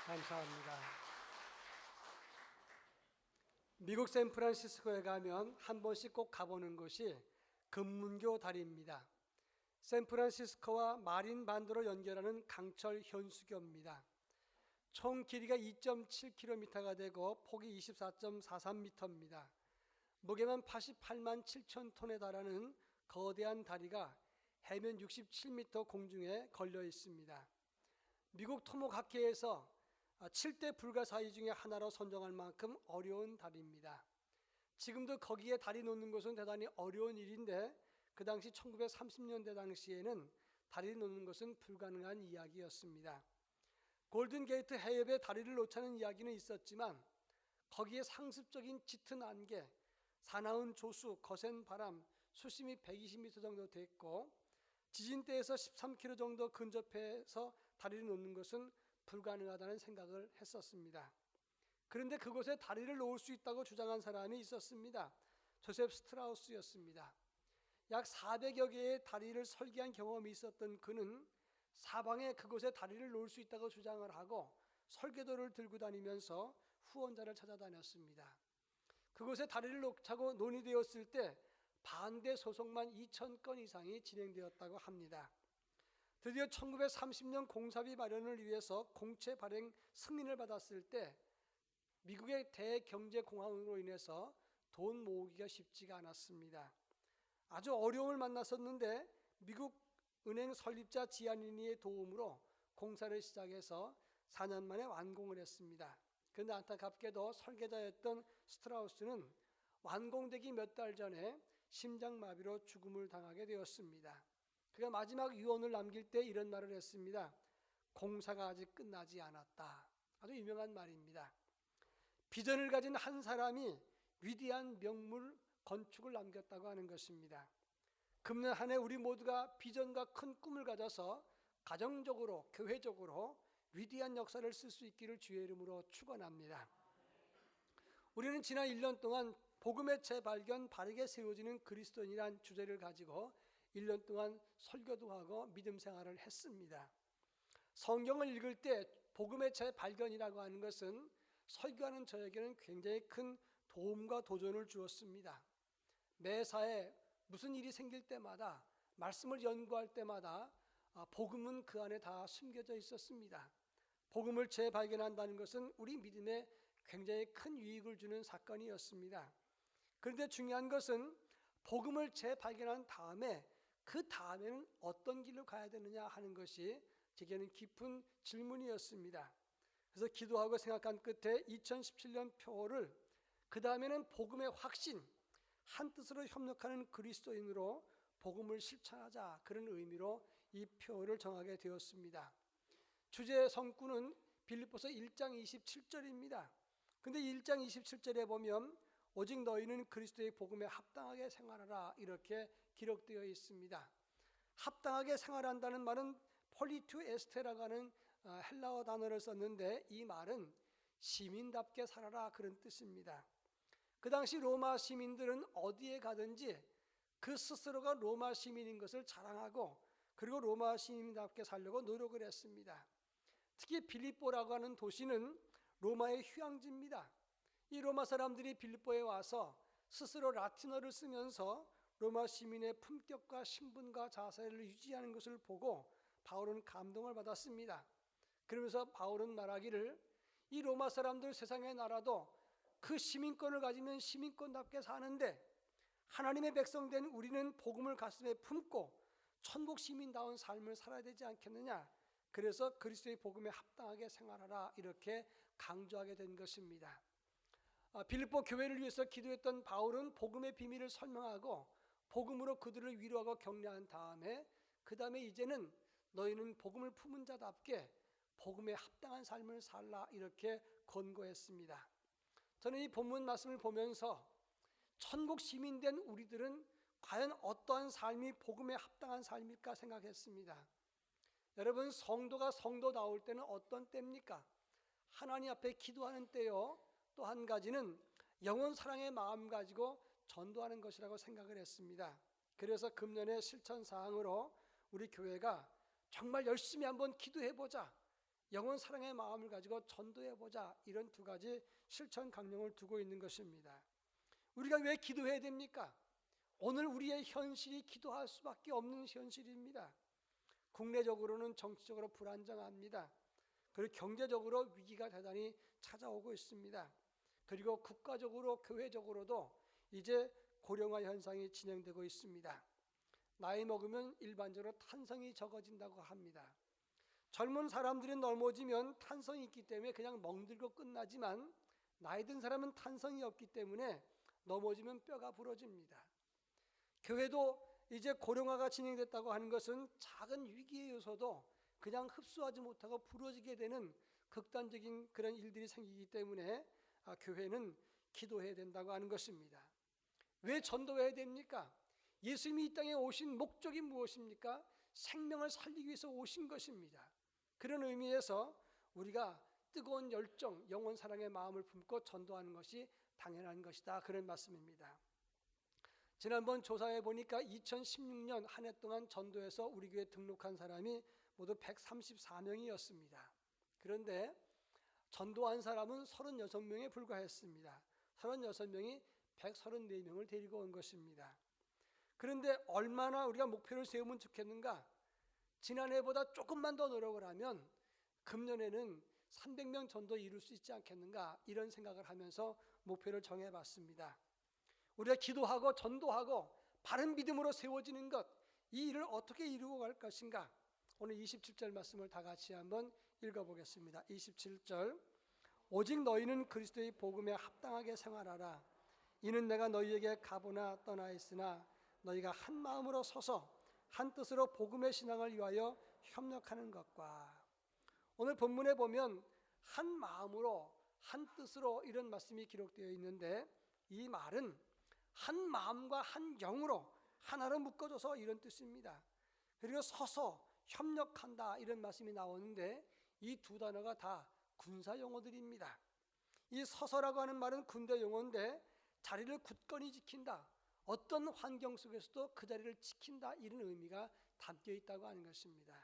감사합니다. 미국 샌프란시스코에 가면 한 번씩 꼭 가보는 곳이 금문교 다리입니다. 샌프란시스코와 마린 반도를 연결하는 강철 현수교입니다. 총 길이가 2.7km가 되고 폭이 24.43m입니다. 무게만 88만 7천 톤에 달하는 거대한 다리가 해면 67m 공중에 걸려 있습니다. 미국 토목학회에서 7대 불가사의 중에 하나로 선정할 만큼 어려운 다리입니다. 지금도 거기에 다리 놓는 것은 대단히 어려운 일인데 그 당시 1930년대 당시에는 다리 놓는 것은 불가능한 이야기였습니다. 골든게이트 해협에 다리를 놓자는 이야기는 있었지만 거기에 상습적인 짙은 안개, 사나운 조수, 거센 바람, 수심이 120m 정도 됐고 지진대에서 13km 정도 근접해서 다리를 놓는 것은 불가능하다는 생각을 했었습니다. 그런데 그곳에 다리를 놓을 수 있다고 주장한 사람이 있었습니다. 조셉 스트라우스였습니다. 약 400여 개의 다리를 설계한 경험이 있었던 그는 사방에 그곳에 다리를 놓을 수 있다고 주장을 하고 설계도를 들고 다니면서 후원자를 찾아다녔습니다. 그곳에 다리를 놓자고 논의되었을 때 반대 소송만 2,000건 이상이 진행되었다고 합니다. 드디어 1930년 공사비 마련을 위해서 공채 발행 승인을 받았을 때 미국의 대경제공황으로 인해서 돈 모으기가 쉽지가 않았습니다. 아주 어려움을 만났었는데 미국 은행 설립자 지아니니의 도움으로 공사를 시작해서 4년 만에 완공을 했습니다. 그런데 안타깝게도 설계자였던 스트라우스는 완공되기 몇 달 전에 심장마비로 죽음을 당하게 되었습니다. 그가 마지막 유언을 남길 때 이런 말을 했습니다. 공사가 아직 끝나지 않았다. 아주 유명한 말입니다. 비전을 가진 한 사람이 위대한 명물 건축을 남겼다고 하는 것입니다. 금년 한 해 우리 모두가 비전과 큰 꿈을 가져서 가정적으로, 교회적으로 위대한 역사를 쓸 수 있기를 주의 이름으로 축원합니다. 우리는 지난 1년 동안 복음의 재발견, 바르게 세워지는 그리스도인이란 주제를 가지고 1년 동안 설교도 하고 믿음 생활을 했습니다. 성경을 읽을 때 복음의 재발견이라고 하는 것은 설교하는 저에게는 굉장히 큰 도움과 도전을 주었습니다. 매사에 무슨 일이 생길 때마다 말씀을 연구할 때마다 복음은 그 안에 다 숨겨져 있었습니다. 복음을 재발견한다는 것은 우리 믿음에 굉장히 큰 유익을 주는 사건이었습니다. 그런데 중요한 것은 복음을 재발견한 다음에 그 다음에는 어떤 길로 가야 되느냐 하는 것이 제게는 깊은 질문이었습니다. 그래서 기도하고 생각한 끝에 2017년 표어를 그 다음에는 복음의 확신, 한 뜻으로 협력하는 그리스도인으로 복음을 실천하자, 그런 의미로 이 표어를 정하게 되었습니다. 주제 성구는 빌립보서 1장 27절입니다. 근데 1장 27절에 보면 오직 너희는 그리스도의 복음에 합당하게 생활하라 이렇게 기록되어 있습니다. 합당하게 생활한다는 말은 폴리투 에스테라고 하는 헬라어 단어를 썼는데 이 말은 시민답게 살아라 그런 뜻입니다. 그 당시 로마 시민들은 어디에 가든지 그 스스로가 로마 시민인 것을 자랑하고 그리고 로마 시민답게 살려고 노력을 했습니다. 특히 빌립보라고 하는 도시는 로마의 휴양지입니다. 이 로마 사람들이 빌립보에 와서 스스로 라틴어를 쓰면서 로마 시민의 품격과 신분과 자세를 유지하는 것을 보고 바울은 감동을 받았습니다. 그러면서 바울은 말하기를 이 로마 사람들 세상의 나라도 그 시민권을 가지면 시민권답게 사는데 하나님의 백성된 우리는 복음을 가슴에 품고 천국 시민다운 삶을 살아야 되지 않겠느냐. 그래서 그리스도의 복음에 합당하게 생활하라 이렇게 강조하게 된 것입니다. 빌립보 교회를 위해서 기도했던 바울은 복음의 비밀을 설명하고 복음으로 그들을 위로하고 격려한 다음에 그 다음에 이제는 너희는 복음을 품은 자답게 복음에 합당한 삶을 살라 이렇게 권고했습니다. 저는 이 본문 말씀을 보면서 천국 시민된 우리들은 과연 어떠한 삶이 복음에 합당한 삶일까 생각했습니다. 여러분, 성도가 성도다울 때는 어떤 때입니까? 하나님 앞에 기도하는 때요. 또 한 가지는 영혼 사랑의 마음 가지고 전도하는 것이라고 생각을 했습니다. 그래서 금년의 실천 사항으로 우리 교회가 정말 열심히 한번 기도해보자, 영원 사랑의 마음을 가지고 전도해보자, 이런 두 가지 실천 강령을 두고 있는 것입니다. 우리가 왜 기도해야 됩니까? 오늘 우리의 현실이 기도할 수밖에 없는 현실입니다. 국내적으로는 정치적으로 불안정합니다. 그리고 경제적으로 위기가 대단히 찾아오고 있습니다. 그리고 국가적으로 교회적으로도 이제 고령화 현상이 진행되고 있습니다. 나이 먹으면 일반적으로 탄성이 적어진다고 합니다. 젊은 사람들이 넘어지면 탄성이 있기 때문에 그냥 멍들고 끝나지만, 나이 든 사람은 탄성이 없기 때문에 넘어지면 뼈가 부러집니다. 교회도 이제 고령화가 진행됐다고 하는 것은 작은 위기의 요소도 그냥 흡수하지 못하고 부러지게 되는 극단적인 그런 일들이 생기기 때문에 교회는 기도해야 된다고 하는 것입니다. 왜 전도해야 됩니까? 예수님이 이 땅에 오신 목적이 무엇입니까? 생명을 살리기 위해서 오신 것입니다. 그런 의미에서 우리가 뜨거운 열정, 영원 사랑의 마음을 품고 전도하는 것이 당연한 것이다, 그런 말씀입니다. 지난번 조사해 보니까 2016년 한 해 동안 전도해서 우리 교회 등록한 사람이 모두 134명이었습니다. 그런데 전도한 사람은 36명에 불과했습니다. 36명이 134명을 데리고 온 것입니다. 그런데 얼마나 우리가 목표를 세우면 좋겠는가? 지난해보다 조금만 더 노력을 하면 금년에는 300명 전도 이룰 수 있지 않겠는가, 이런 생각을 하면서 목표를 정해봤습니다. 우리가 기도하고 전도하고 바른 믿음으로 세워지는 것, 이 일을 어떻게 이루고 갈 것인가? 오늘 27절 말씀을 다 같이 한번 읽어보겠습니다. 27절, 오직 너희는 그리스도의 복음에 합당하게 생활하라. 이는 내가 너희에게 가보나 떠나 있으나 너희가 한 마음으로 서서 한 뜻으로 복음의 신앙을 위하여 협력하는 것과. 오늘 본문에 보면 한 마음으로 한 뜻으로 이런 말씀이 기록되어 있는데, 이 말은 한 마음과 한 영으로 하나로 묶어져서 이런 뜻입니다. 그리고 서서 협력한다, 이런 말씀이 나오는데, 이 두 단어가 다 군사 용어들입니다. 이 서서라고 하는 말은 군대 용어인데, 자리를 굳건히 지킨다, 어떤 환경 속에서도 그 자리를 지킨다, 이런 의미가 담겨 있다고 하는 것입니다.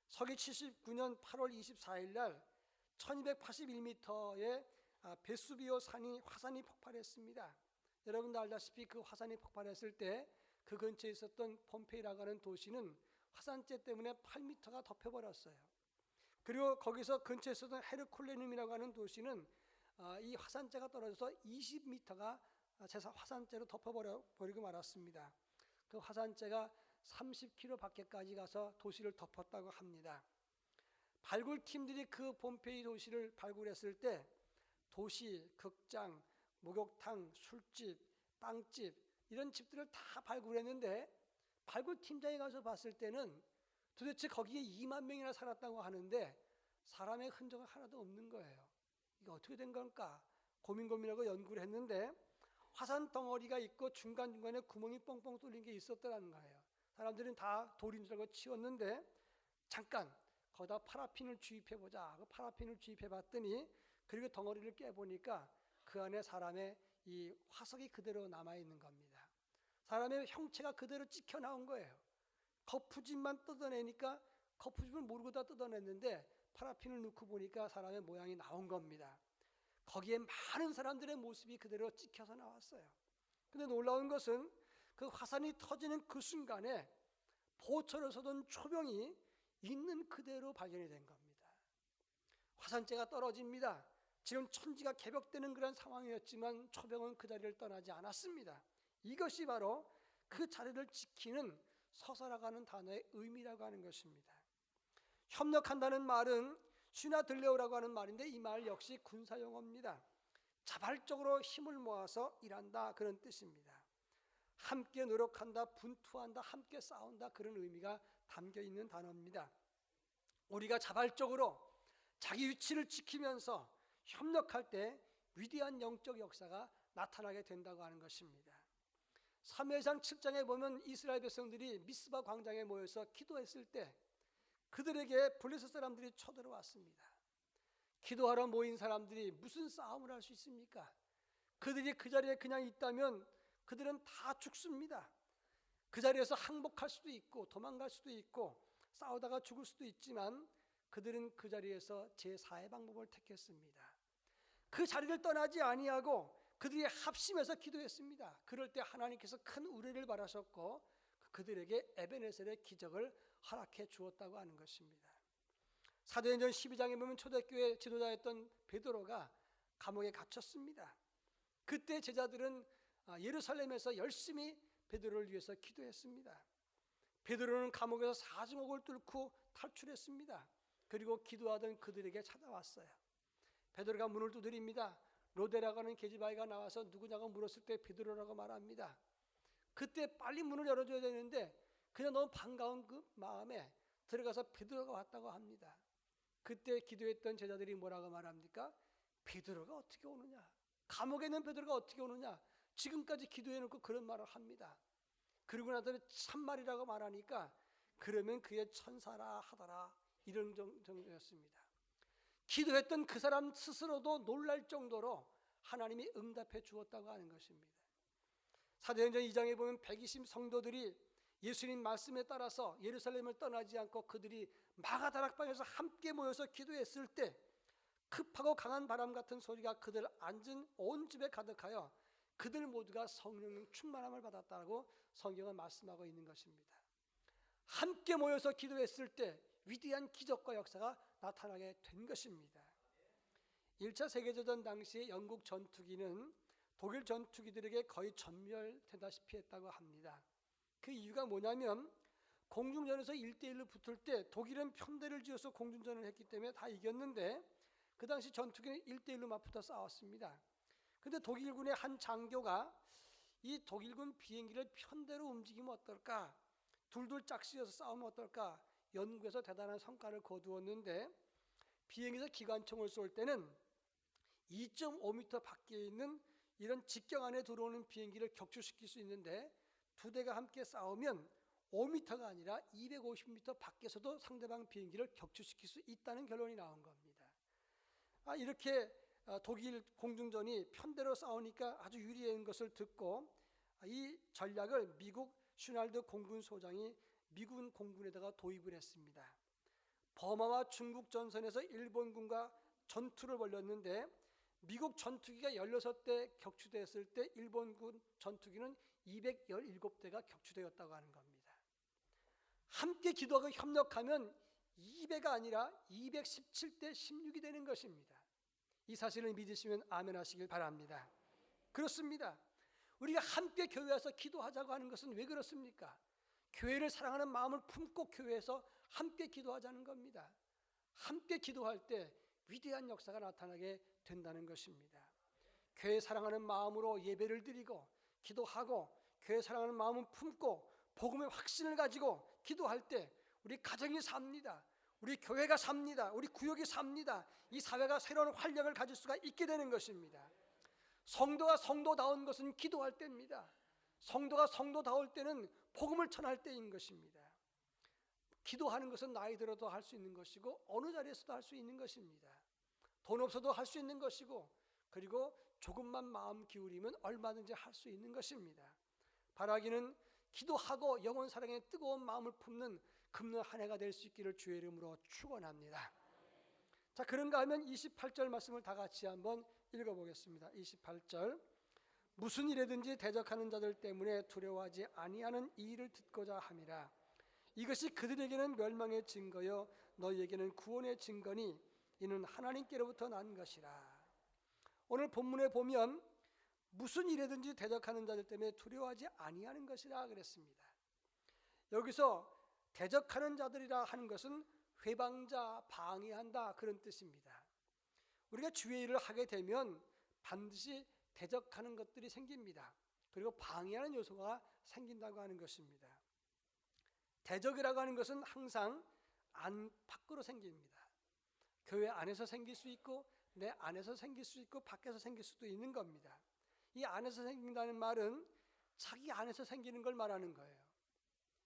서기 79년 8월 24일 날 1281m의 베수비오 산이 화산이 폭발했습니다. 여러분도 알다시피 그 화산이 폭발했을 때 그 근처에 있었던 폼페이라고 하는 도시는 화산재 때문에 8m가 덮여버렸어요. 그리고 거기서 근처에 있었던 헤르쿨레눔이라고 하는 도시는 이 화산재가 떨어져서 20m가 화산재로 덮어버리고 말았습니다. 그 화산재가 30km 밖에까지 가서 도시를 덮었다고 합니다. 발굴팀들이 그 폼페이 도시를 발굴했을 때 도시, 극장, 목욕탕, 술집, 빵집, 이런 집들을 다 발굴했는데, 발굴팀장이 가서 봤을 때는 도대체 거기에 2만 명이나 살았다고 하는데 사람의 흔적은 하나도 없는 거예요. 이게 어떻게 된 걸까? 고민하고 연구를 했는데, 화산 덩어리가 있고 중간중간에 구멍이 뻥뻥 뚫린 게 있었더라는 거예요. 사람들은 다 돌인 줄 알고 치웠는데, 잠깐 거기다 파라핀을 주입해보자. 그 파라핀을 주입해봤더니, 그리고 덩어리를 깨보니까 그 안에 사람의 이 화석이 그대로 남아있는 겁니다. 사람의 형체가 그대로 찍혀 나온 거예요. 거푸집만 뜯어내니까, 거푸집을 모르고 다 뜯어냈는데 파라핀을 넣고 보니까 사람의 모양이 나온 겁니다. 거기에 많은 사람들의 모습이 그대로 찍혀서 나왔어요. 근데 놀라운 것은 그 화산이 터지는 그 순간에 보철을 쏘던 초병이 있는 그대로 발견이 된 겁니다. 화산재가 떨어집니다. 지금 천지가 개벽되는 그런 상황이었지만 초병은 그 자리를 떠나지 않았습니다. 이것이 바로 그 자리를 지키는 서서라가는 단어의 의미라고 하는 것입니다. 협력한다는 말은 슈나들레오라고 하는 말인데, 이 말 역시 군사용어입니다. 자발적으로 힘을 모아서 일한다, 그런 뜻입니다. 함께 노력한다, 분투한다, 함께 싸운다, 그런 의미가 담겨 있는 단어입니다. 우리가 자발적으로 자기 위치를 지키면서 협력할 때 위대한 영적 역사가 나타나게 된다고 하는 것입니다. 사무엘상 7장에 보면 이스라엘 백성들이 미스바 광장에 모여서 기도했을 때 그들에게 블레셋 사람들이 쳐들어왔습니다. 기도하러 모인 사람들이 무슨 싸움을 할 수 있습니까? 그들이 그 자리에 그냥 있다면 그들은 다 죽습니다. 그 자리에서 항복할 수도 있고 도망갈 수도 있고 싸우다가 죽을 수도 있지만, 그들은 그 자리에서 제4의 방법을 택했습니다. 그 자리를 떠나지 아니하고 그들이 합심해서 기도했습니다. 그럴 때 하나님께서 큰 우레를 바라셨고 그들에게 에베네셀의 기적을 허락해 주었다고 하는 것입니다. 사도행전 12장에 보면 초대교회 지도자였던 베드로가 감옥에 갇혔습니다. 그때 제자들은 예루살렘에서 열심히 베드로를 위해서 기도했습니다. 베드로는 감옥에서 사지목을 뚫고 탈출했습니다. 그리고 기도하던 그들에게 찾아왔어요. 베드로가 문을 두드립니다. 로데라고 하는 계집아이가 나와서 누구냐고 물었을 때 베드로라고 말합니다. 그때 빨리 문을 열어줘야 되는데 그냥 너무 반가운 그 마음에 들어가서 베드로가 왔다고 합니다. 그때 기도했던 제자들이 뭐라고 말합니까? 베드로가 어떻게 오느냐? 감옥에 있는 베드로가 어떻게 오느냐? 지금까지 기도해놓고 그런 말을 합니다. 그러고 나더니 참말이라고 말하니까 그러면 그의 천사라 하더라, 이런 정도였습니다. 기도했던 그 사람 스스로도 놀랄 정도로 하나님이 응답해 주었다고 하는 것입니다. 사도행전 2장에 보면 120 성도들이 예수님 말씀에 따라서 예루살렘을 떠나지 않고 그들이 마가다락방에서 함께 모여서 기도했을 때 급하고 강한 바람 같은 소리가 그들 앉은 온 집에 가득하여 그들 모두가 성령 충만함을 받았다고 성경은 말씀하고 있는 것입니다. 함께 모여서 기도했을 때 위대한 기적과 역사가 나타나게 된 것입니다. 1차 세계대전 당시 영국 전투기는 독일 전투기들에게 거의 전멸되다시피 했다고 합니다. 그 이유가 뭐냐면 공중전에서 1대1로 붙을 때 독일은 편대를 지어서 공중전을 했기 때문에 다 이겼는데 그 당시 전투기는 1대1로 맞붙어 싸웠습니다. 그런데 독일군의 한 장교가 이 독일군 비행기를 편대로 움직이면 어떨까, 둘둘 짝지어서 싸우면 어떨까 연구해서 대단한 성과를 거두었는데 비행기에서 기관총을 쏠 때는 2.5m 밖에 있는 이런 직경 안에 들어오는 비행기를 격추시킬 수 있는데 두 대가 함께 싸우면 5m가 아니라 250m 밖에서도 상대방 비행기를 격추시킬 수 있다는 결론이 나온 겁니다. 이렇게 독일 공중전이 편대로 싸우니까 아주 유리한 것을 듣고 이 전략을 미국 슈날드 공군소장이 미군 공군에다가 도입을 했습니다. 버마와 중국 전선에서 일본군과 전투를 벌였는데 미국 전투기가 16대 격추됐을 때 일본군 전투기는 217대가 격추되었다고 하는 겁니다. 함께 기도하고 협력하면 2배가 아니라 217대 16이 되는 것입니다. 이 사실을 믿으시면 아멘 하시길 바랍니다. 그렇습니다. 우리가 함께 교회 와서 기도하자고 하는 것은 왜 그렇습니까? 교회를 사랑하는 마음을 품고 교회에서 함께 기도하자는 겁니다. 함께 기도할 때 위대한 역사가 나타나게 된다는 것입니다. 교회 사랑하는 마음으로 예배를 드리고 기도하고 교회 사랑하는 마음을 품고 복음의 확신을 가지고 기도할 때 우리 가정이 삽니다. 우리 교회가 삽니다. 우리 구역이 삽니다. 이 사회가 새로운 활력을 가질 수가 있게 되는 것입니다. 성도가 성도다운 것은 기도할 때입니다. 성도가 성도다울 때는 복음을 전할 때인 것입니다. 기도하는 것은 나이 들어도 할 수 있는 것이고 어느 자리에서도 할 수 있는 것입니다. 돈 없어도 할 수 있는 것이고 그리고 조금만 마음 기울이면 얼마든지 할 수 있는 것입니다. 바라기는 기도하고 영혼 사랑의 뜨거운 마음을 품는 금년 한 해가 될 수 있기를 주의 이름으로 축원합니다. 자, 그런가 하면 28절 말씀을 다 같이 한번 읽어보겠습니다. 28절, 무슨 일에든지 대적하는 자들 때문에 두려워하지 아니하는 이 일을 듣고자 함이라. 이것이 그들에게는 멸망의 증거요 너희에게는 구원의 증거니 이는 하나님께로부터 난 것이라. 오늘 본문에 보면 무슨 일에든지 대적하는 자들 때문에 두려워하지 아니하는 것이라 그랬습니다. 여기서 대적하는 자들이라 하는 것은 회방자, 방해한다 그런 뜻입니다. 우리가 주의 일을 하게 되면 반드시 대적하는 것들이 생깁니다. 그리고 방해하는 요소가 생긴다고 하는 것입니다. 대적이라고 하는 것은 항상 안 밖으로 생깁니다. 교회 안에서 생길 수 있고 내 안에서 생길 수 있고 밖에서 생길 수도 있는 겁니다. 이 안에서 생긴다는 말은 자기 안에서 생기는 걸 말하는 거예요.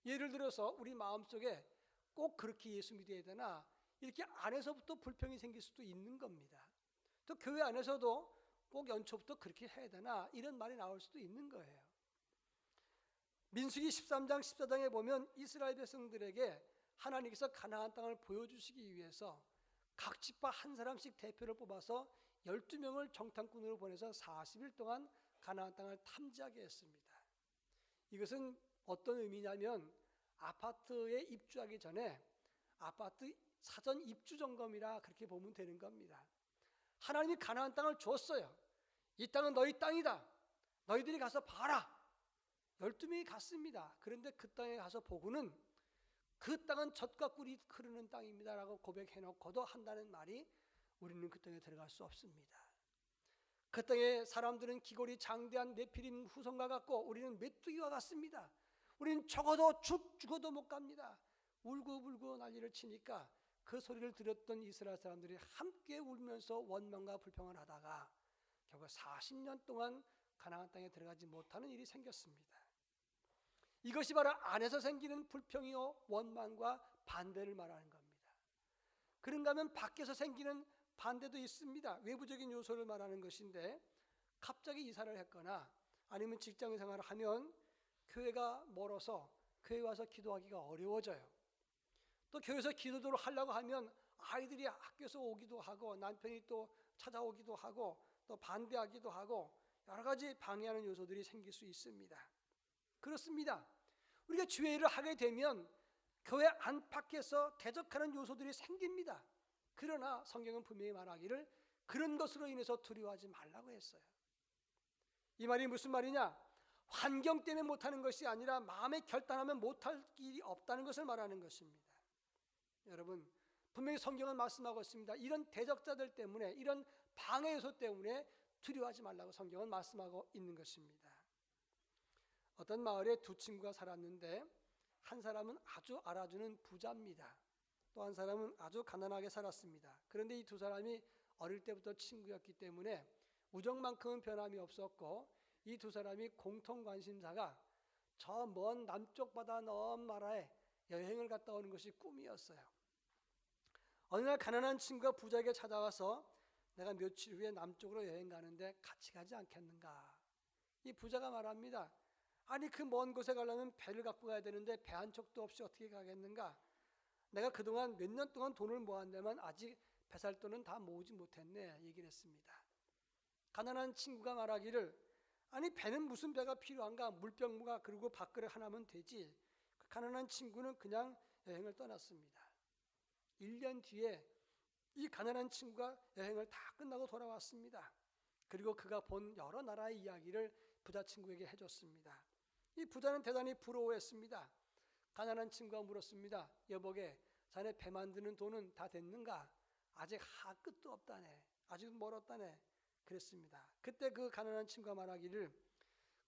예를 들어서 우리 마음속에 꼭 그렇게 예수 믿어야 되나 이렇게 안에서부터 불평이 생길 수도 있는 겁니다. 또 교회 안에서도 꼭 연초부터 그렇게 해야 되나 이런 말이 나올 수도 있는 거예요. 민수기 13장 14장에 보면 이스라엘 백성들에게 하나님께서 가나안 땅을 보여주시기 위해서 각 지파 한 사람씩 대표를 뽑아서 12명을 정탐꾼으로 보내서 40일 동안 가나안 땅을 탐지하게 했습니다. 이것은 어떤 의미냐면 아파트에 입주하기 전에 아파트 사전 입주 점검이라 그렇게 보면 되는 겁니다. 하나님이 가나안 땅을 줬어요. 이 땅은 너희 땅이다. 너희들이 가서 봐라. 12명이 갔습니다. 그런데 그 땅에 가서 보고는 그 땅은 젖과 꿀이 흐르는 땅입니다 라고 고백해놓고도 한다는 말이 우리는 그 땅에 들어갈 수 없습니다. 그 땅에 사람들은 기골이 장대한 네피림 후손과 같고 우리는 메뚜기와 같습니다. 우리는 적어도 죽어도 못 갑니다. 울고불고 난리를 치니까 그 소리를 들었던 이스라엘 사람들이 함께 울면서 원망과 불평을 하다가 결국 40년 동안 가나안 땅에 들어가지 못하는 일이 생겼습니다. 이것이 바로 안에서 생기는 불평이요 원망과 반대를 말하는 겁니다. 그런가 하면 밖에서 생기는 반대도 있습니다. 외부적인 요소를 말하는 것인데 갑자기 이사를 했거나 아니면 직장 생활을 하면 교회가 멀어서 교회 와서 기도하기가 어려워져요. 또 교회에서 기도를 하려고 하면 아이들이 학교에서 오기도 하고 남편이 또 찾아오기도 하고 또 반대하기도 하고 여러 가지 방해하는 요소들이 생길 수 있습니다. 그렇습니다. 우리가 주일을 하게 되면 교회 안팎에서 대적하는 요소들이 생깁니다. 그러나 성경은 분명히 말하기를 그런 것으로 인해서 두려워하지 말라고 했어요. 이 말이 무슨 말이냐? 환경 때문에 못하는 것이 아니라 마음에 결단하면 못할 길이 없다는 것을 말하는 것입니다. 여러분, 분명히 성경은 말씀하고 있습니다. 이런 대적자들 때문에, 이런 방해 요소 때문에 두려워하지 말라고 성경은 말씀하고 있는 것입니다. 어떤 마을에 두 친구가 살았는데 한 사람은 아주 알아주는 부자입니다. 또 한 사람은 아주 가난하게 살았습니다. 그런데 이 두 사람이 어릴 때부터 친구였기 때문에 우정만큼은 변함이 없었고 이 두 사람이 공통 관심사가 저 먼 남쪽 바다 넘 나라에 여행을 갔다 오는 것이 꿈이었어요. 어느 날 가난한 친구가 부자에게 찾아와서 내가 며칠 후에 남쪽으로 여행 가는데 같이 가지 않겠는가? 이 부자가 말합니다. 아니 그 먼 곳에 가려면 배를 갖고 가야 되는데 배 한 척도 없이 어떻게 가겠는가? 내가 그동안 몇 년 동안 돈을 모았는데만 아직 배살돈은 다 모으지 못했네 얘기를 했습니다. 가난한 친구가 말하기를 아니 배는 무슨 배가 필요한가? 물병무가 그리고 밥그릇 하나면 되지. 그 가난한 친구는 그냥 여행을 떠났습니다. 1년 뒤에 이 가난한 친구가 여행을 다 끝나고 돌아왔습니다. 그리고 그가 본 여러 나라의 이야기를 부자 친구에게 해줬습니다. 이 부자는 대단히 부러워했습니다. 가난한 친구가 물었습니다. 여보게, 자네 배 만드는 돈은 다 됐는가? 아직 하 끝도 없다네. 아직 멀었다네. 그랬습니다. 그때 그 가난한 친구가 말하기를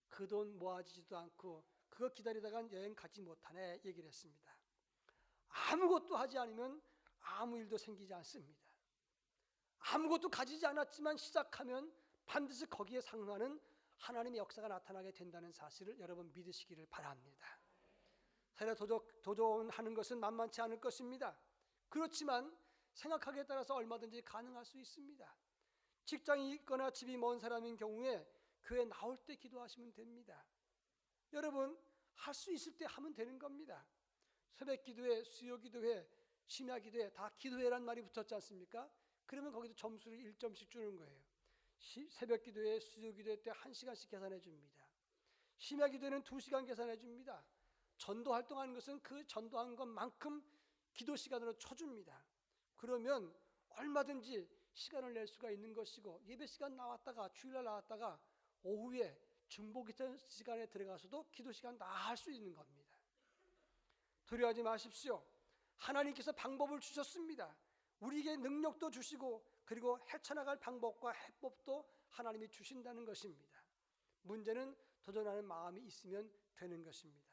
그 돈 모아지지도 않고 그거 기다리다간 여행 가지 못하네 얘기를 했습니다. 아무것도 하지 않으면 아무 일도 생기지 않습니다. 아무것도 가지지 않았지만 시작하면 반드시 거기에 상응하는 하나님의 역사가 나타나게 된다는 사실을 여러분 믿으시기를 바랍니다. 사회 도전하는 것은 만만치 않을 것입니다. 그렇지만 생각하기에 따라서 얼마든지 가능할 수 있습니다. 직장이 있거나 집이 먼 사람인 경우에 교회 나올 때 기도하시면 됩니다. 여러분 할 수 있을 때 하면 되는 겁니다. 새벽 기도회, 수요 기도회, 심야 기도회 다 기도회란 말이 붙었지 않습니까? 그러면 거기도 점수를 1점씩 주는 거예요. 새벽 기도회, 수요 기도회 때 1시간씩 계산해 줍니다. 심야 기도회는 2시간 계산해 줍니다. 전도 활동하는 것은 그 전도한 것만큼 기도 시간으로 쳐줍니다. 그러면 얼마든지 시간을 낼 수가 있는 것이고 예배 시간 나왔다가 주일날 나왔다가 오후에 중보 기도 시간에 들어가서도 기도 시간 다 할 수 있는 겁니다. 두려워하지 마십시오. 하나님께서 방법을 주셨습니다. 우리에게 능력도 주시고 그리고 헤쳐나갈 방법과 해법도 하나님이 주신다는 것입니다. 문제는 도전하는 마음이 있으면 되는 것입니다.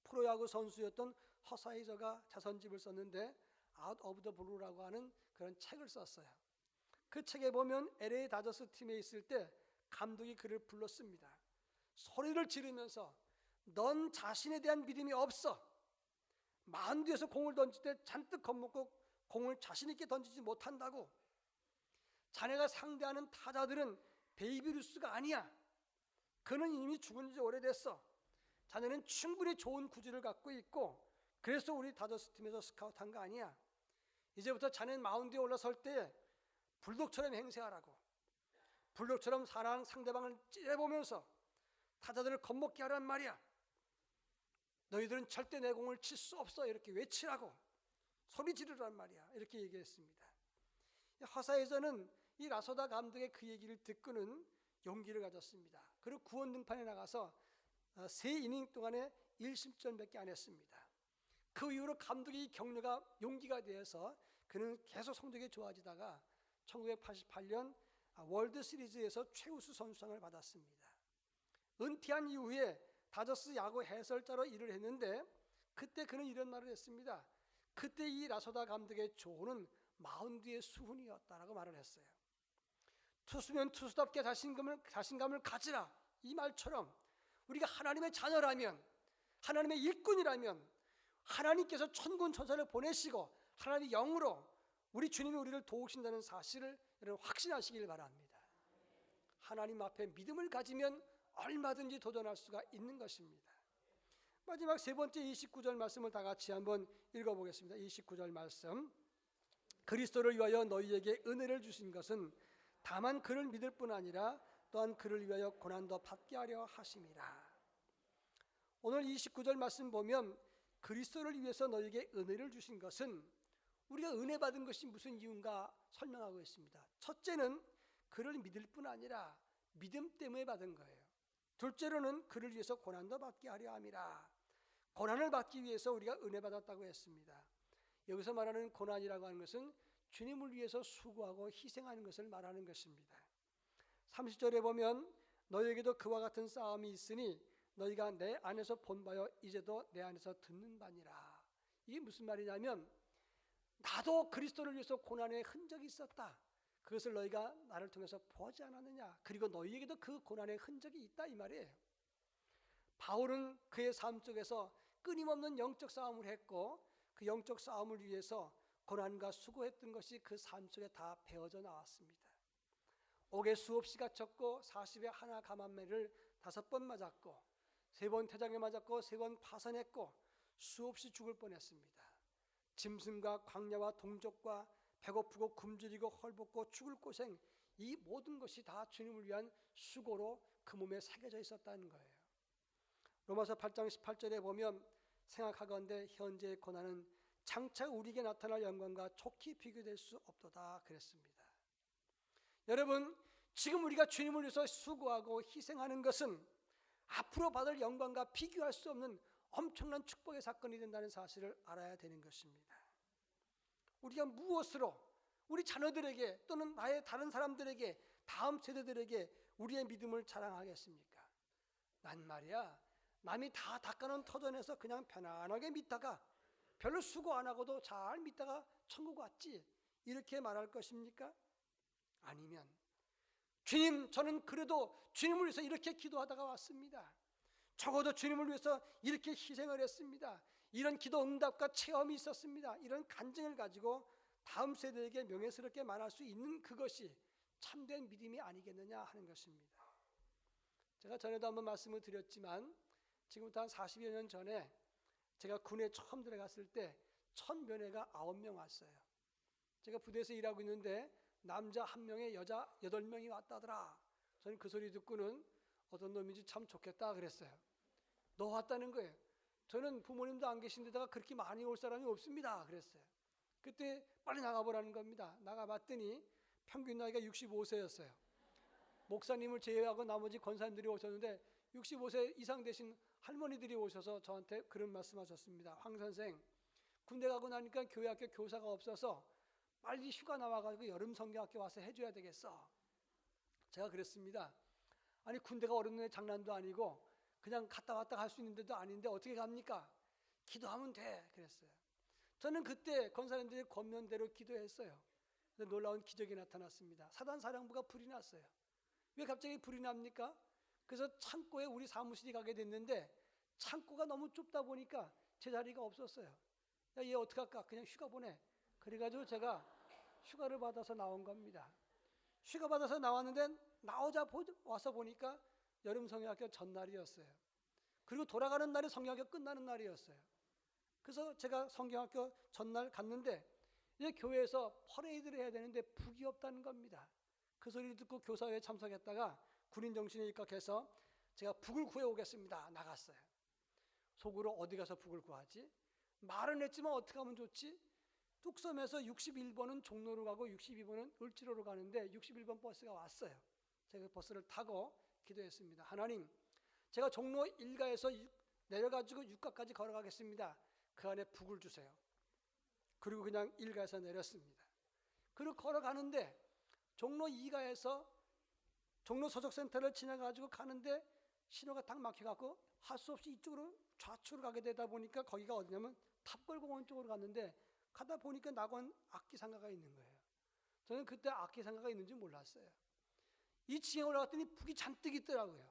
프로야구 선수였던 허사이저가 자선집을 썼는데 Out of the Blue라고 하는 그런 책을 썼어요. 그 책에 보면 LA 다저스 팀에 있을 때 감독이 그를 불렀습니다. 소리를 지르면서 넌 자신에 대한 믿음이 없어. 마운드에서 공을 던질 때 잔뜩 겁먹고 공을 자신 있게 던지지 못한다고. 자네가 상대하는 타자들은 베이비 루스가 아니야. 그는 이미 죽은 지 오래됐어. 자네는 충분히 좋은 구질을 갖고 있고 그래서 우리 다저스 팀에서 스카우트한 거 아니야. 이제부터 자넨 마운드에 올라설 때 불독처럼 행세하라고. 불독처럼 상대방을 찌려보면서 타자들을 겁먹게 하란 말이야. 너희들은 절대 내 공을 칠 수 없어. 이렇게 외치라고. 소리 지르란 말이야. 이렇게 얘기했습니다. 화사에서는 이 라소다 감독의 그 얘기를 듣고는 용기를 가졌습니다. 그리고 구원 등판에 나가서 3이닝 동안에 1실점밖에 안 했습니다. 그 이후로 감독의 격려가 용기가 되어서 그는 계속 성적이 좋아지다가 1988년 월드 시리즈에서 최우수 선수상을 받았습니다. 은퇴한 이후에 다저스 야구 해설자로 일을 했는데 그때 그는 이런 말을 했습니다. 그때 이 라소다 감독의 조언은 마운드의 수훈이었다라고 말을 했어요. 투수면 투수답게 자신감을 가지라. 이 말처럼 우리가 하나님의 자녀라면, 하나님의 일꾼이라면 하나님께서 천군 천사를 보내시고 하나님의 영으로 우리 주님이 우리를 도우신다는 사실을 여러분 확신하시길 바랍니다. 하나님 앞에 믿음을 가지면 얼마든지 도전할 수가 있는 것입니다. 마지막 세 번째 29절 말씀을 다 같이 한번 읽어보겠습니다. 29절 말씀. 그리스도를 위하여 너희에게 은혜를 주신 것은 다만 그를 믿을 뿐 아니라 또한 그를 위하여 고난도 받게 하려 하심이라. 오늘 29절 말씀 보면 그리스도를 위해서 너희에게 은혜를 주신 것은 우리가 은혜 받은 것이 무슨 이유인가 설명하고 있습니다. 첫째는 그를 믿을 뿐 아니라 믿음 때문에 받은 거예요. 둘째로는 그를 위해서 고난도 받게 하려 함이라. 고난을 받기 위해서 우리가 은혜 받았다고 했습니다. 여기서 말하는 고난이라고 하는 것은 주님을 위해서 수고하고 희생하는 것을 말하는 것입니다. 30절에 보면 너희에게도 그와 같은 싸움이 있으니 너희가 내 안에서 본 바요 이제도 내 안에서 듣는 바니라. 이게 무슨 말이냐면 나도 그리스도를 위해서 고난의 흔적이 있었다. 그것을 너희가 나를 통해서 보지 않았느냐. 그리고 너희에게도 그 고난의 흔적이 있다 이 말이에요. 바울은 그의 삶 속에서 끊임없는 영적 싸움을 했고 그 영적 싸움을 위해서 고난과 수고했던 것이 그 삶 속에 다 배어져 나왔습니다. 옥에 수없이 갇혔고 40에 하나 감한매를 5번 맞았고 3번 태장에 맞았고 3번 파산했고 수없이 죽을 뻔했습니다. 짐승과 광야와 동족과 배고프고 굶주리고 헐벗고 죽을 고생, 이 모든 것이 다 주님을 위한 수고로 그 몸에 새겨져 있었다는 거예요. 로마서 8장 18절에 보면 생각하건대 현재의 고난은 장차 우리에게 나타날 영광과 촉히 비교될 수 없도다 그랬습니다. 여러분, 지금 우리가 주님을 위해서 수고하고 희생하는 것은 앞으로 받을 영광과 비교할 수 없는 엄청난 축복의 사건이 된다는 사실을 알아야 되는 것입니다. 우리가 무엇으로 우리 자녀들에게 또는 나의 다른 사람들에게 다음 세대들에게 우리의 믿음을 자랑하겠습니까? 난 말이야 남이 다 닦아놓은 터전에서 그냥 편안하게 믿다가 별로 수고 안 하고도 잘 믿다가 천국 왔지 이렇게 말할 것입니까? 아니면 주님, 저는 그래도 주님을 위해서 이렇게 기도하다가 왔습니다. 적어도 주님을 위해서 이렇게 희생을 했습니다. 이런 기도 응답과 체험이 있었습니다. 이런 간증을 가지고 다음 세대에게 명예스럽게 말할 수 있는 그것이 참된 믿음이 아니겠느냐 하는 것입니다. 제가 전에도 한번 말씀을 드렸지만 지금부터 한 40여 년 전에 제가 군에 처음 들어갔을 때 첫 면회가 9명 왔어요. 제가 부대에서 일하고 있는데 남자 1명에 여자 8명이 왔다더라. 저는 그 소리 듣고는 어떤 놈인지 참 좋겠다 그랬어요. 너 왔다는 거예요. 저는 부모님도 안 계신 데다가 그렇게 많이 올 사람이 없습니다 그랬어요. 그때 빨리 나가보라는 겁니다. 나가봤더니 평균 나이가 65세였어요. 목사님을 제외하고 나머지 권사님들이 오셨는데 65세 이상 되신 할머니들이 오셔서 저한테 그런 말씀하셨습니다. 황 선생, 군대 가고 나니까 교회 학교 교사가 없어서 빨리 휴가 나와가지고 여름 성경학교 와서 해줘야 되겠어. 제가 그랬습니다. 아니 군대가 어렵네 장난도 아니고 그냥 갔다 왔다 갈 수 있는 데도 아닌데 어떻게 갑니까? 기도하면 돼 그랬어요. 저는 그때 권사님들이 권면대로 기도했어요. 근데 놀라운 기적이 나타났습니다. 사단사령부가 불이 났어요. 왜 갑자기 불이 납니까? 그래서 창고에 우리 사무실이 가게 됐는데 창고가 너무 좁다 보니까 제 자리가 없었어요. 야, 얘 어떡할까? 그냥 휴가 보내. 그래가지고 제가 휴가를 받아서 나온 겁니다. 휴가 받아서 나왔는데 와서 보니까 여름 성경학교 전날이었어요. 그리고 돌아가는 날이 성경학교 끝나는 날이었어요. 그래서 제가 성경학교 전날 갔는데 이제 교회에서 퍼레이드를 해야 되는데 북이 없다는 겁니다. 그 소리를 듣고 교사회에 참석했다가 군인 정신에 입각해서 제가 북을 구해오겠습니다. 나갔어요. 속으로 어디 가서 북을 구하지? 말은 했지만 어떻게 하면 좋지? 뚝섬에서 61번은 종로로 가고 62번은 을지로로 가는데 61번 버스가 왔어요. 제가 그 버스를 타고 기도했습니다. 하나님, 제가 종로 1가에서 내려가지고 6가까지 걸어가겠습니다. 그 안에 북을 주세요. 그리고 그냥 1가에서 내렸습니다. 그리고 걸어가는데 종로 2가에서 종로 소속센터를 지나가지고 가는데 신호가 딱 막혀갖고 할 수 없이 이쪽으로 좌측으로 가게 되다 보니까 거기가 어디냐면 탑골공원 쪽으로 갔는데 가다 보니까 낙원 악기상가가 있는 거예요. 저는 그때 악기상가가 있는지 몰랐어요. 2층에 올라갔더니 북이 잔뜩 있더라고요.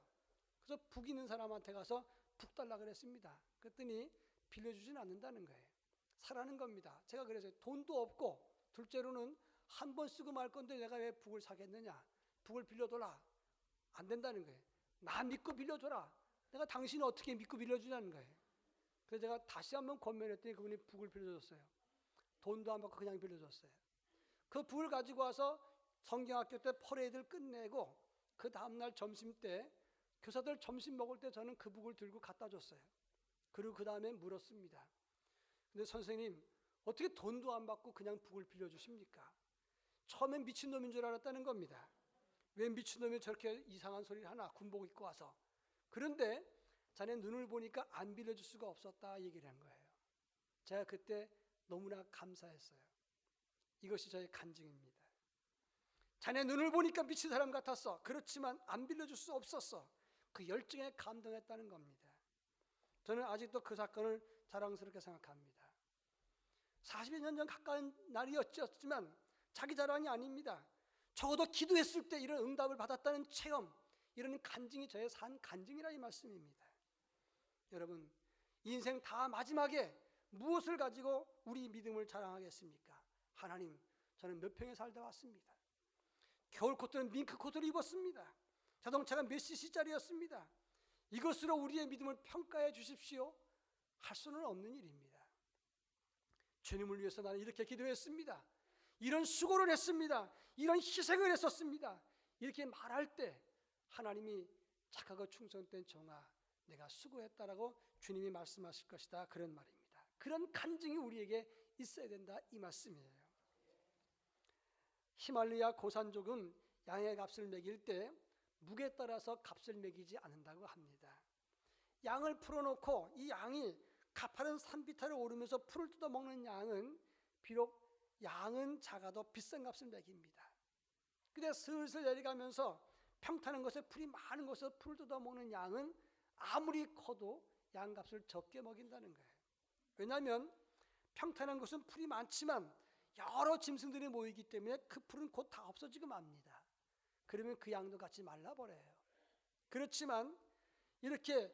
그래서 북 있는 사람한테 가서 북 달라 그랬습니다. 그랬더니 빌려주진 않는다는 거예요. 사라는 겁니다. 제가 그래서 돈도 없고 둘째로는 한 번 쓰고 말 건데 내가 왜 북을 사겠느냐. 북을 빌려줘라. 안 된다는 거예요. 나 믿고 빌려줘라. 내가 당신을 어떻게 믿고 빌려주냐는 거예요. 그래서 제가 다시 한번 권면했더니 그분이 북을 빌려줬어요. 돈도 안 받고 그냥 빌려줬어요. 그 북을 가지고 와서 성경학교 때 퍼레이드를 끝내고 그 다음날 점심 때 교사들 점심 먹을 때 저는 그 북을 들고 갖다 줬어요. 그리고 그 다음에 물었습니다. 근데 선생님, 어떻게 돈도 안 받고 그냥 북을 빌려주십니까? 처음엔 미친놈인 줄 알았다는 겁니다. 왜 미친놈이 저렇게 이상한 소리를 하나, 군복 입고 와서. 그런데 자네 눈을 보니까 안 빌려줄 수가 없었다 얘기를 한 거예요. 제가 그때 너무나 감사했어요. 이것이 저의 간증입니다. 자네 눈을 보니까 미친 사람 같았어. 그렇지만 안 빌려줄 수 없었어. 그 열정에 감동했다는 겁니다. 저는 아직도 그 사건을 자랑스럽게 생각합니다. 40여 년 전 가까운 날이었지만 자기 자랑이 아닙니다. 적어도 기도했을 때 이런 응답을 받았다는 체험, 이런 간증이 저의 산 간증이라 이 말씀입니다. 여러분, 인생 다 마지막에 무엇을 가지고 우리 믿음을 자랑하겠습니까? 하나님, 저는 몇 평에 살다 왔습니다. 겨울 코트는 밍크 코트를 입었습니다. 자동차가 몇 cc짜리였습니다. 이것으로 우리의 믿음을 평가해 주십시오. 할 수는 없는 일입니다. 주님을 위해서 나는 이렇게 기도했습니다. 이런 수고를 했습니다. 이런 희생을 했었습니다. 이렇게 말할 때 하나님이 착하고 충성된 종아, 내가 수고했다라고 주님이 말씀하실 것이다, 그런 말입니다. 그런 간증이 우리에게 있어야 된다, 이 말씀이에요. 히말라야 고산족은 양의 값을 매길 때 묵에 따라서 값을 매기지 않는다고 합니다. 양을 풀어놓고 이 양이 가파른 산비탈을 오르면서 풀을 뜯어먹는 양은 비록 양은 작아도 비싼 값을 매깁니다. 근데 슬슬 내려가면서 평탄한 것에 풀이 많은 곳에서 풀을 뜯어먹는 양은 아무리 커도 양값을 적게 먹인다는 거예요. 왜냐하면 평탄한 곳은 풀이 많지만 여러 짐승들이 모이기 때문에 그 풀은 곧 다 없어지고 맙니다. 그러면 그 양도 같이 말라버려요. 그렇지만 이렇게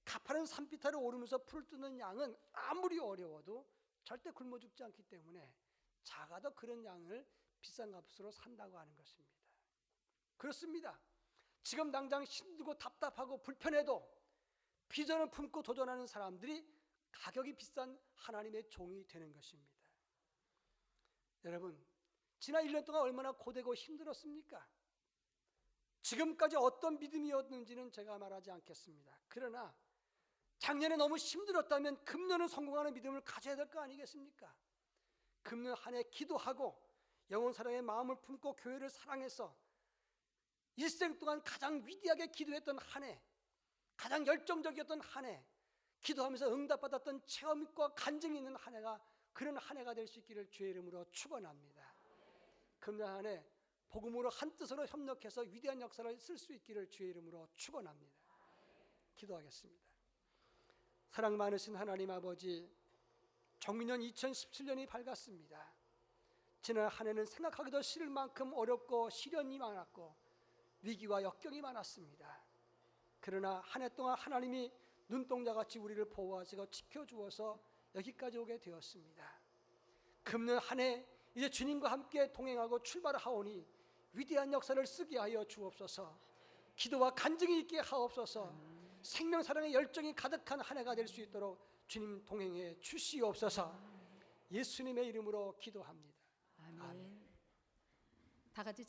가파른 산비탈을 오르면서 풀을 뜯는 양은 아무리 어려워도 절대 굶어 죽지 않기 때문에 작아도 그런 양을 비싼 값으로 산다고 하는 것입니다. 그렇습니다. 지금 당장 힘들고 답답하고 불편해도 비전을 품고 도전하는 사람들이 가격이 비싼 하나님의 종이 되는 것입니다. 여러분, 지난 1년 동안 얼마나 고되고 힘들었습니까? 지금까지 어떤 믿음이었는지는 제가 말하지 않겠습니다. 그러나 작년에 너무 힘들었다면 금년은 성공하는 믿음을 가져야 될 거 아니겠습니까? 금년 한 해 기도하고 영혼 사랑의 마음을 품고 교회를 사랑해서 일생 동안 가장 위대하게 기도했던 한 해, 가장 열정적이었던 한 해, 기도하면서 응답받았던 체험과 간증이 있는 한 해가 그런 한 해가 될 수 있기를 주의 이름으로 축원합니다. 금년 한 해 복음으로 한뜻으로 협력해서 위대한 역사를 쓸 수 있기를 주의 이름으로 축원합니다. 기도하겠습니다. 사랑 많으신 하나님 아버지, 정민년 2017년이 밝았습니다. 지난 한 해는 생각하기도 싫을 만큼 어렵고 시련이 많았고 위기와 역경이 많았습니다. 그러나 한 해 동안 하나님이 눈동자같이 우리를 보호하시고 지켜주어서 여기까지 오게 되었습니다. 금년 한 해 이제 주님과 함께 동행하고 출발하오니 위대한 역사를 쓰게 하여 주옵소서. 기도와 간증이 있게 하옵소서. 생명 사랑의 열정이 가득한 한 해가 될 수 있도록 주님 동행해 주시옵소서. 예수님의 이름으로 기도합니다. 아멘. 다 같이